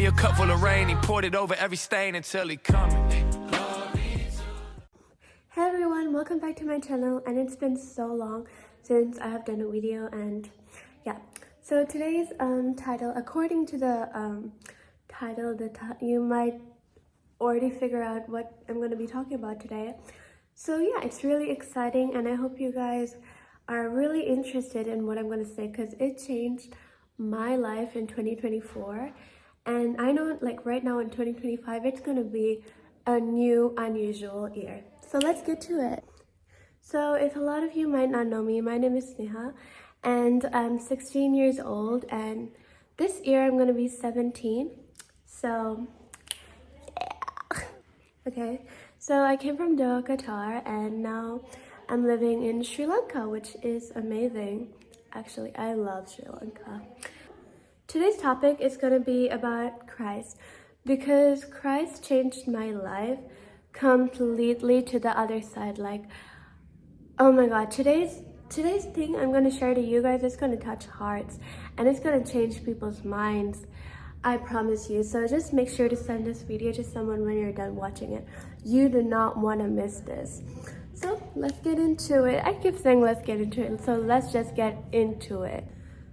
a cup full of rain, he poured it over every stain until he coming. Hey everyone, welcome back to my channel, and it's been so long since I have done a video. And yeah, so today's title, according to the title, you might already figure out what I'm going to be talking about today. So yeah, it's really exciting, and I hope you guys are really interested in what I'm going to say, because it changed my life in 2024. And I know, like, right now in 2025, it's going to be a new, unusual year. So let's get to it. So if a lot of you might not know me, my name is Sneha, and I'm 16 years old, and this year I'm going to be 17. So yeah. Okay, so I came from Doha, Qatar, and now I'm living in Sri Lanka, which is amazing. Actually, I love Sri Lanka. Today's topic is going to be about Christ, because Christ changed my life completely to the other side. Like, oh my god, today's thing I'm going to share to you guys is going to touch hearts, and it's going to change people's minds, I promise you. So just make sure to send this video to someone when you're done watching it. You do not want to miss this. So let's get into it. I keep saying let's get into it, so let's just get into it.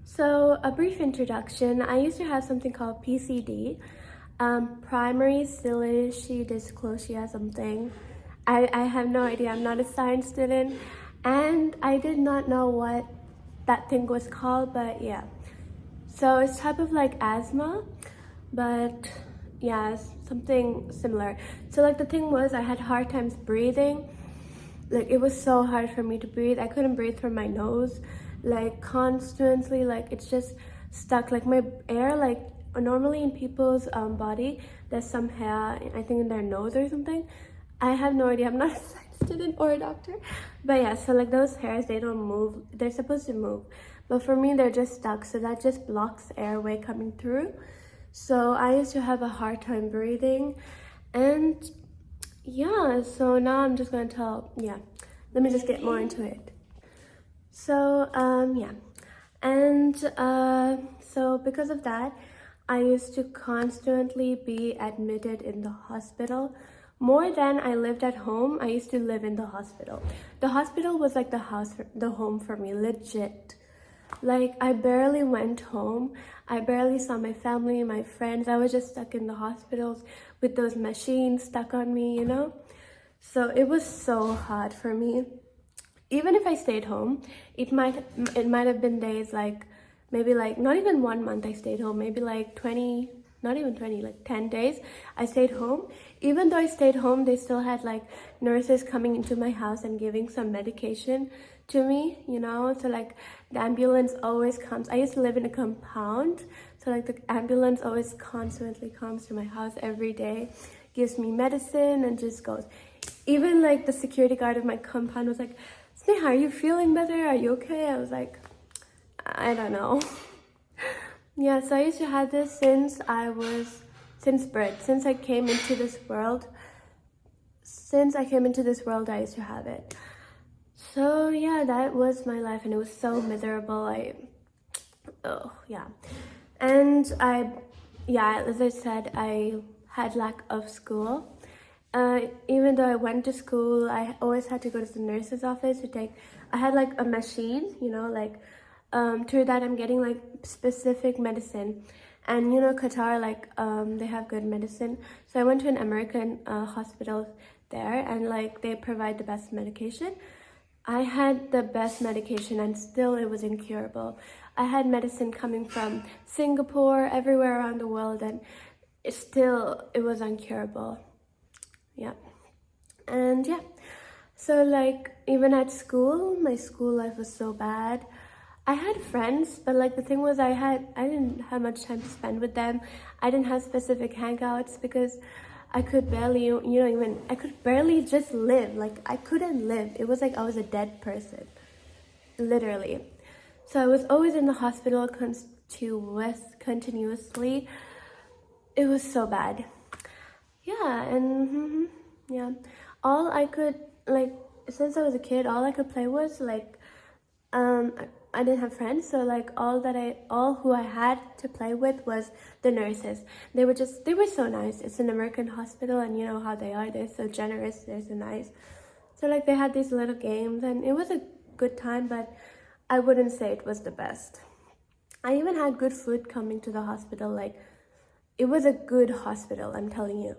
So a brief introduction. I used to have something called PCD, primary ciliary dysplasia something. I have no idea. I'm not a science student, and I did not know what that thing was called, but yeah. So it's type of like asthma, but yeah, something similar. So like the thing was, I had hard times breathing. Like, it was so hard for me to breathe. I couldn't breathe from my nose, like constantly. Like, it's just stuck. Like my air, like normally in people's body, there's some hair, I think, in their nose or something. I have no idea. I'm not a science student or a doctor, but yeah. So like those hairs, they don't move. They're supposed to move, but for me, they're just stuck. So that just blocks airway coming through. So I used to have a hard time breathing, and yeah, so now I'm just gonna tell, yeah, let me just get more into it. So yeah, and so because of that, I used to constantly be admitted in the hospital. More than I lived at home, I used to live in the hospital. The hospital was like the home for me, legit. Like, I barely went home. I barely saw my family, my friends. I was just stuck in the hospitals with those machines stuck on me, you know? So it was so hard for me. Even if I stayed home, it might have been days, like maybe like not even 1 month I stayed home, maybe like 20, not even 20, like 10 days I stayed home. Even though I stayed home, they still had like nurses coming into my house and giving some medication to me, you know? So like the ambulance always comes. I used to live in a compound, so like the ambulance always constantly comes to my house every day, gives me medicine, and just goes. Even like the security guard of my compound was like, Sneha, are you feeling better? Are you okay? I was like, I don't know. Yeah, so I used to have this since birth. Since I came into this world, I used to have it. So yeah, that was my life, and it was so miserable. Oh yeah. And as I said, I had lack of school. Even though I went to school, I always had to go to the nurse's office to take, I had like a machine, you know, like through that I'm getting like specific medicine. And you know, Qatar, like they have good medicine. So I went to an American hospital there, and like they provide the best medication. I had the best medication, and still it was incurable. I had medicine coming from Singapore, everywhere around the world, and it was incurable. Yeah. And yeah, so like even at school, my school life was so bad. I had friends, but like the thing was, I didn't have much time to spend with them. I didn't have specific hangouts because I could barely, I could barely just live. Like, I couldn't live. It was like I was a dead person, literally. So I was always in the hospital continuously. It was so bad. Yeah, and yeah, all I could, like, since I was a kid, all I could play was like I didn't have friends, so like all who I had to play with was the nurses. They were so nice. It's an American hospital, and you know how they are. They're so generous. They're so nice. So like they had these little games, and it was a good time, but I wouldn't say it was the best. I even had good food coming to the hospital. Like it was a good hospital, I'm telling you.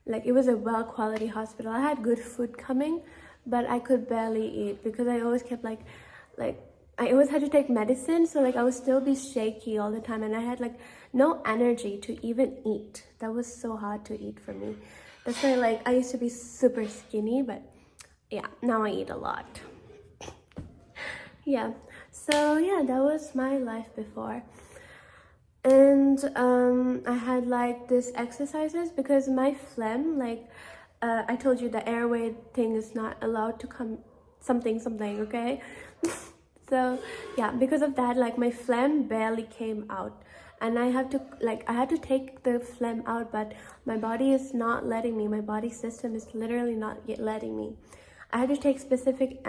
Like it was a well quality hospital. I had good food coming, but I could barely eat because I always kept like I always had to take medicine, so like I would still be shaky all the time, and I had like no energy to even eat. That was so hard to eat for me. That's why like I used to be super skinny, but yeah, now I eat a lot. Yeah, so yeah, that was my life before. And I had like this exercises because my phlegm, like I told you the airway thing is not allowed to come something, okay? So yeah, because of that, like my phlegm barely came out, and I had to take the phlegm out, but my body is not letting me. My body system is literally not yet letting me. I had to take specific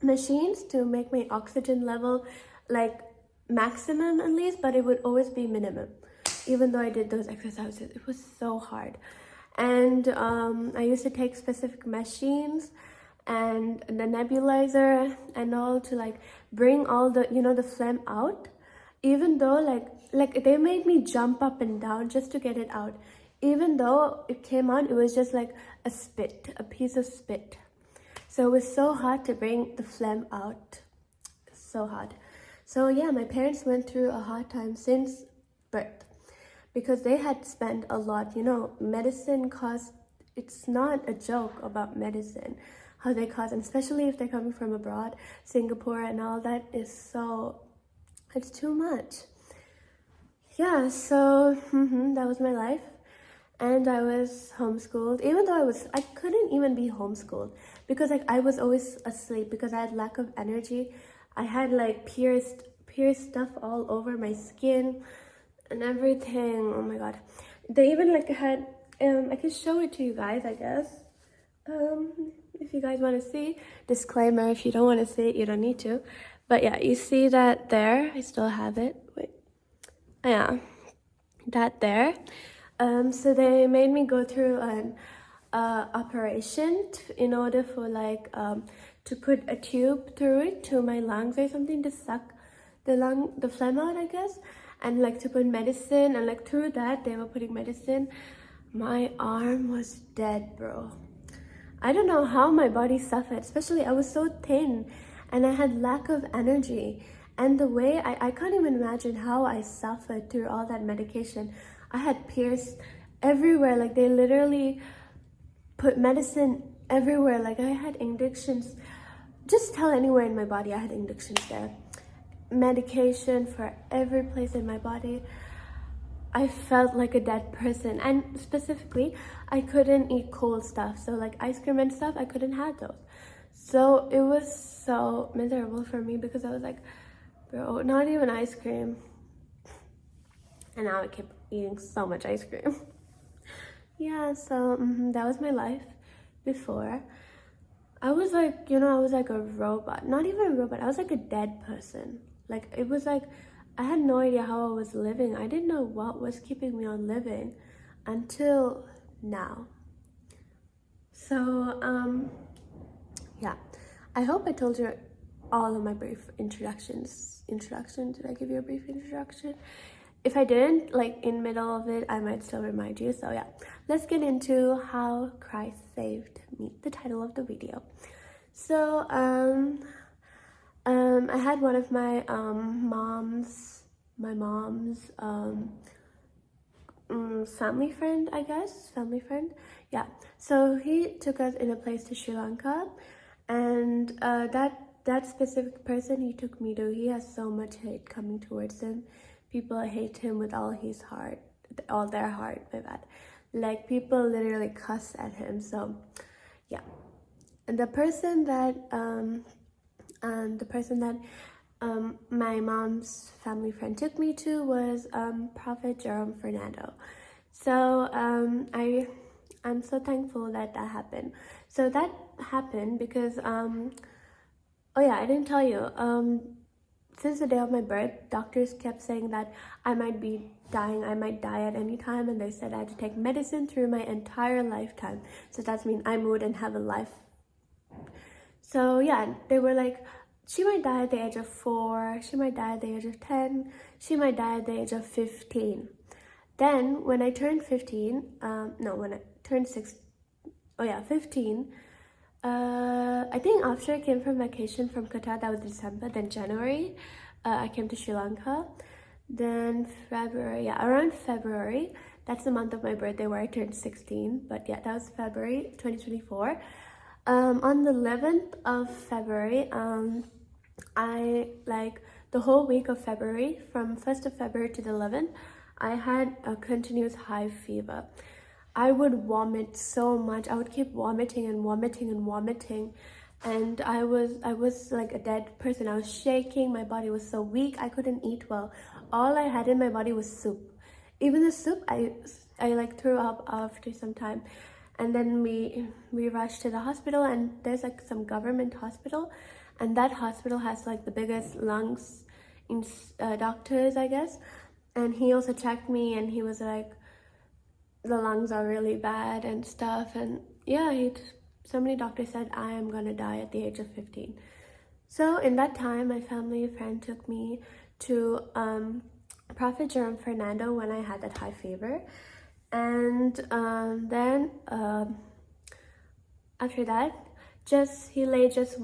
machines to make my oxygen level like maximum at least, but it would always be minimum. Even though I did those exercises, it was so hard. And I used to take specific machines and the nebulizer and all to like bring all the the phlegm out, even though like they made me jump up and down just to get it out. Even though it came out, it was just like a piece of spit. So it was so hard to bring the phlegm out. So hard. So yeah, my parents went through a hard time since birth because they had spent a lot. Medicine costs, it's not a joke about medicine, how they cost, and especially if they're coming from abroad, Singapore and all that it's too much. Yeah, so that was my life. And I was homeschooled, even though I couldn't even be homeschooled because like I was always asleep because I had lack of energy. I had like pierced stuff all over my skin and everything. Oh my god. They even like had, I can show it to you guys, I guess. If you guys want to see. Disclaimer, if you don't want to see it, you don't need to. But yeah, you see that there? I still have it. Wait. Yeah, that there. So they made me go through an operation in order for like to put a tube through it to my lungs or something to suck the phlegm out, I guess, and like to put medicine, and like through that they were putting medicine. My arm was dead, bro. I don't know how my body suffered, especially I was so thin and I had lack of energy. And the way I can't even imagine how I suffered through all that medication. I had pierced everywhere, like they literally put medicine everywhere. Like I had injections, just tell anywhere in my body I had injections there. Medication for every place in my body. I felt like a dead person, and specifically I couldn't eat cold stuff, so like ice cream and stuff, I couldn't have those. So it was so miserable for me because I was like, bro, not even ice cream. And now I kept eating so much ice cream. Yeah, so that was my life before. I was like, I was like a robot. Not even a robot, I was like a dead person. Like it was like, I had no idea how I was living. I didn't know what was keeping me on living until now. So, yeah. I hope I told you all of my brief introductions. Did I give you a brief introduction? If I didn't, like in middle of it, I might still remind you. So yeah, let's get into how Christ saved me, the title of the video. So, I had one of my mom's family friend, I guess, yeah. So he took us in a place to Sri Lanka, and that specific person he took me to, he has so much hate coming towards him. People hate him with all their heart, my bad. Like people literally cuss at him. So yeah, and the person that my mom's family friend took me to was Prophet Jerome Fernando. So I'm so thankful that happened. So that happened because oh yeah, I didn't tell you, since the day of my birth, doctors kept saying that I might be dying, I might die at any time, and they said I had to take medicine through my entire lifetime. So that means I wouldn't have a life. So yeah, they were like, she might die at the age of 4, she might die at the age of 10, she might die at the age of 15. Then when I turned 15, when I turned 15, I think after I came from vacation from Qatar, that was December, then January, I came to Sri Lanka. Then February, around February, that's the month of my birthday where I turned 16, but yeah, that was February 2024. On the 11th of February, I, like, the whole week of February, from 1st of February to the 11th, I had a continuous high fever. I would vomit so much. I would keep vomiting and vomiting and vomiting. And I was like a dead person. I was shaking. My body was so weak. I couldn't eat well. All I had in my body was soup. Even the soup, I like threw up after some time. And then we rushed to the hospital, and there's like some government hospital, and that hospital has like the biggest lungs doctors, I guess. And he also checked me, and he was like, the lungs are really bad and stuff. And yeah, so many doctors said I am gonna die at the age of 15. So in that time, my family friend took me to Prophet Jerome Fernando when I had that high fever. And then after that, he laid his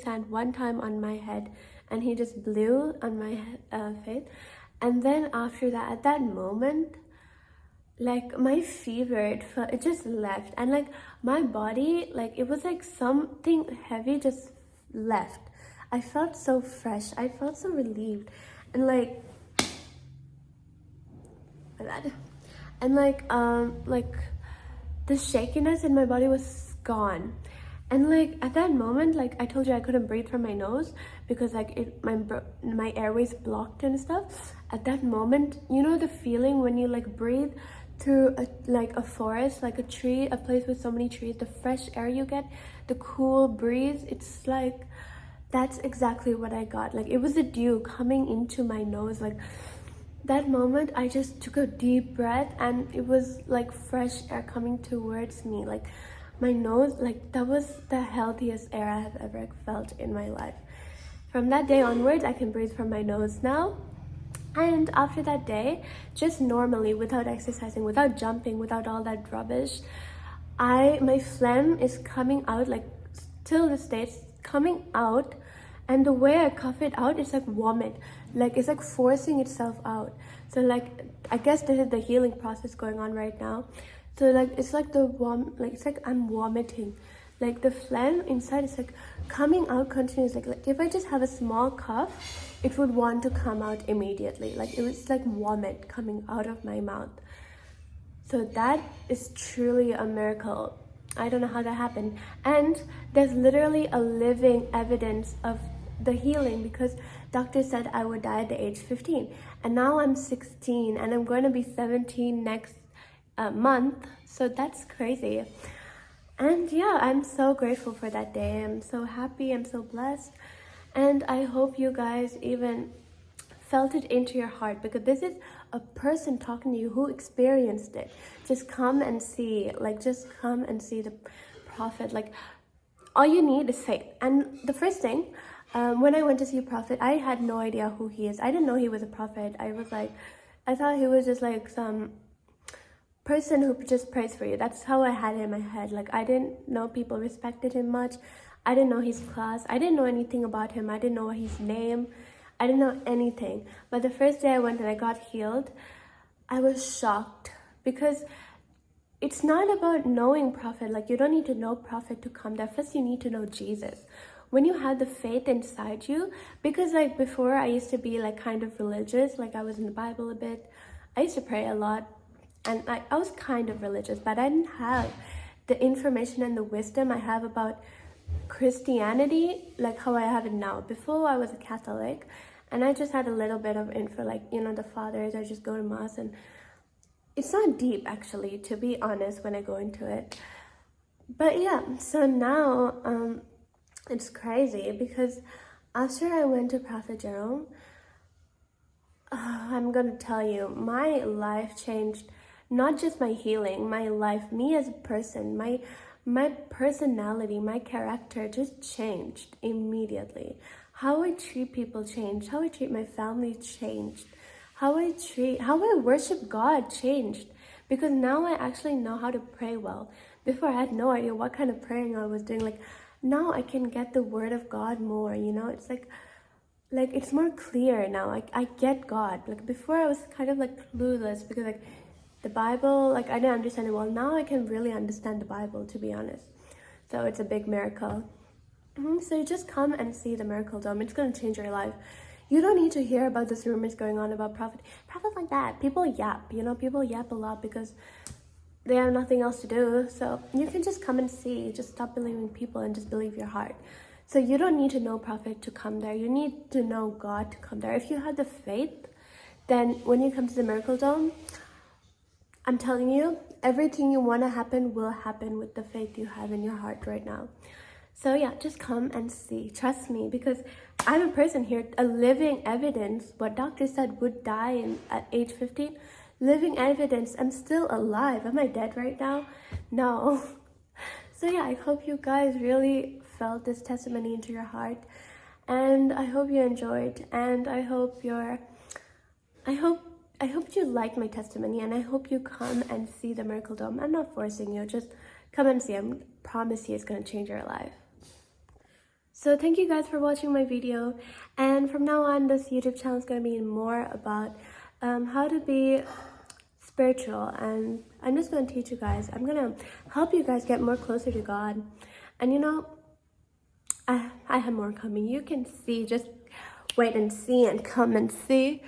hand one time on my head, and he just blew on my face. And then after that, at that moment, like my fever, it just left, and like my body, like it was like something heavy just left. I felt so fresh. I felt so relieved, and like the shakiness in my body was gone. And like at that moment, like I told you, I couldn't breathe from my nose because like my airways blocked and stuff. At that moment, you know the feeling when you like breathe through a forest, like a tree, a place with so many trees, the fresh air you get, the cool breeze, it's like, that's exactly what I got. Like it was the dew coming into my nose. Like that moment, I just took a deep breath, and it was like fresh air coming towards me. Like my nose, like that was the healthiest air I have ever felt in my life. From that day onwards, I can breathe from my nose now. And after that day, just normally, without exercising, without jumping, without all that rubbish, my phlegm is coming out, like till this day, it's coming out. And the way I cough it out, it's like vomit. Like it's like forcing itself out. So like, I guess this is the healing process going on right now. So like, it's like it's like I'm vomiting. Like the phlegm inside is like coming out continuously. Like if I just have a small cough, it would want to come out immediately. Like it was like vomit coming out of my mouth. So that is truly a miracle. I don't know how that happened. And there's literally a living evidence of the healing, because doctors said I would die at the age 15. And now I'm 16, and I'm going to be 17 next month. So that's crazy. And yeah, I'm so grateful for that day. I'm so happy. I'm so blessed. And I hope you guys even felt it into your heart, because this is a person talking to you who experienced it. Just come and see. Like, just come and see the Prophet. Like, all you need is faith. And the first thing, when I went to see Prophet, I had no idea who he is. I didn't know he was a prophet. I thought he was just like some person who just prays for you. That's how I had it in my head. Like, I didn't know people respected him much. I didn't know his class. I didn't know anything about him. I didn't know his name. I didn't know anything. But the first day I went and I got healed, I was shocked, because it's not about knowing Prophet. Like, you don't need to know Prophet to come there. First, you need to know Jesus. When you have the faith inside you, because like before I used to be like kind of religious, like I was in the Bible a bit. I used to pray a lot, and I was kind of religious, but I didn't have the information and the wisdom I have about Christianity, like how I have it now. Before, I was a Catholic, and I just had a little bit of info, like, you know, the fathers, I just go to mass, and it's not deep, actually, to be honest, when I go into it. But yeah, so now it's crazy, because after I went to Prophet Jerome, I'm gonna tell you, my life changed. Not just my healing, my life, me as a person, my personality, my character just changed immediately. How I treat people changed. How I treat my family changed. How I worship God changed. Because now I actually know how to pray well. Before I had no idea what kind of praying I was doing. Like now I can get the word of God more, you know? It's like it's more clear now. I get God. Like before I was kind of like clueless because like the Bible, like I didn't understand it well. Now I can really understand the Bible, to be honest. So it's a big miracle. So you just come and see the Miracle Dome. It's going to change your life. You don't need to hear about this rumors going on about prophet like that. People yap, you know, people yap a lot because they have nothing else to do. So you can just come and see. Just stop believing people and just believe your heart. So you don't need to know prophet to come there. You need to know God to come there. If you have the faith, then when you come to the Miracle Dome, I'm telling you, everything you want to happen will happen with the faith you have in your heart right now. So yeah, just come and see. Trust me, because I'm a person here, a living evidence. What doctor said would die at age 15, living evidence. I'm still alive. Am I dead right now? No. So yeah, I hope you guys really felt this testimony into your heart, and I hope you enjoyed, and I hope you like my testimony, and I hope you come and see the Miracle Dome. I'm not forcing you, just come and see. I promise you it's going to change your life. So thank you guys for watching my video, and from now on this YouTube channel is going to be more about how to be spiritual, and I'm just going to teach you guys. I'm going to help you guys get more closer to God, and you know, I have more coming. You can see, just wait and see and come and see.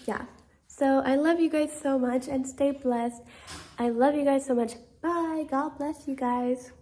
Yeah. So I love you guys so much and stay blessed. I love you guys so much. Bye. God bless you guys.